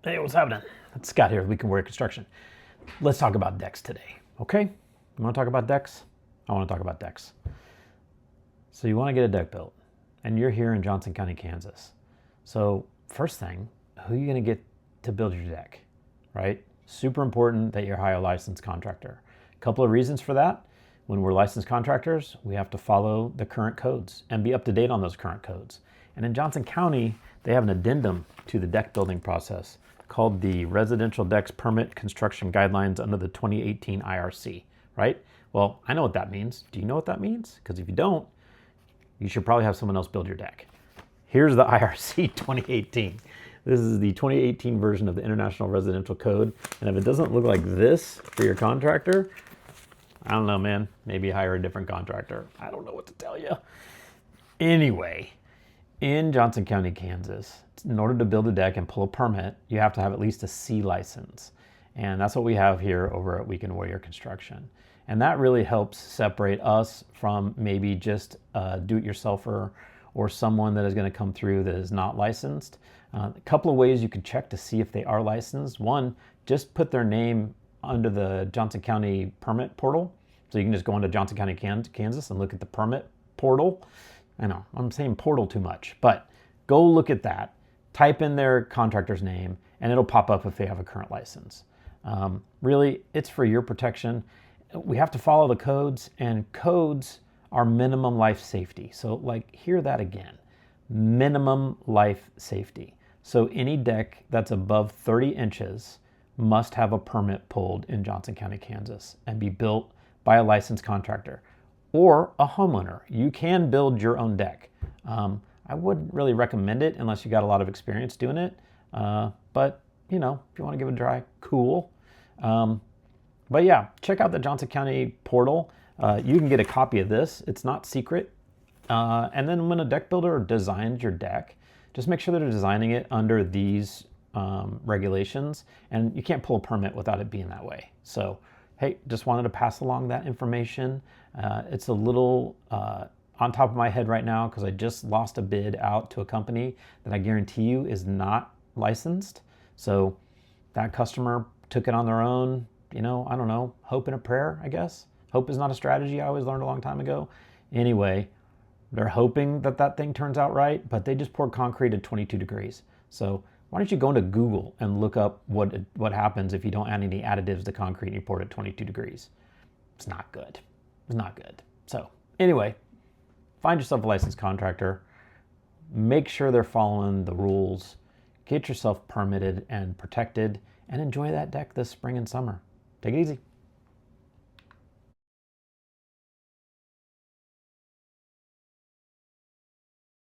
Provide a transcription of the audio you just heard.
Hey, what's happening? It's Scott here with We Can Warrior Construction. Let's talk about decks today, okay? You want to talk about decks? I want to talk about decks. So you want to get a deck built, and you're here in Johnson County, Kansas. So first thing, who are you going to get to build your deck, right? Super important that you're hire a licensed contractor. A couple of reasons for that. When we're licensed contractors, we have to follow the current codes and be up to date on those current codes. And in Johnson County, they have an addendum to the deck building process called the Residential Decks Permit Construction Guidelines under the 2018 IRC, right? Well, I know what that means. Do you know what that means? Because if you don't, you should probably have someone else build your deck. Here's the IRC 2018. This is the 2018 version of the International Residential Code. And if it doesn't look like this for your contractor, I don't know, man. Maybe hire a different contractor. I don't know what to tell you. Anyway, in Johnson County, Kansas, in order to build a deck and pull a permit, you have to have at least a C license. And that's what we have here over at We Can Warrior Construction. And that really helps separate us from maybe just a do-it-yourselfer or someone that is going to come through that is not licensed. A couple of ways you can check to see if they are licensed. One, just put their name under the Johnson County permit portal. So you can just go into Johnson County, Kansas and look at the permit portal. I know, I'm saying portal too much, but go look at that. Type in their contractor's name and it'll pop up if they have a current license. Really, it's for your protection. We have to follow the codes, and codes are minimum life safety. So like, hear that again, minimum life safety. So any deck that's above 30 inches must have a permit pulled in Johnson County, Kansas and be built by a licensed contractor or a homeowner. You can build your own deck. I wouldn't really recommend it unless you got a lot of experience doing it. But you know, if you want to give it a try, cool. But yeah, check out the Johnson County portal. You can get a copy of this. It's not secret. And then when a deck builder designs your deck, just make sure they're designing it under these regulations, and you can't pull a permit without it being that way. So, hey, just wanted to pass along that information. It's a little on top of my head right now because I just lost a bid out to a company that I guarantee you is not licensed. So that customer took it on their own. You know, I don't know, hope and a prayer, I guess. Hope is not a strategy, I always learned a long time ago. Anyway, they're hoping that that thing turns out right, but they just poured concrete at 22 degrees. So why don't you go into Google and look up what happens if you don't add any additives to concrete and you pour it at 22 degrees. It's not good. It's not good. So anyway, find yourself a licensed contractor. Make sure they're following the rules. Get yourself permitted and protected and enjoy that deck this spring and summer. Take it easy.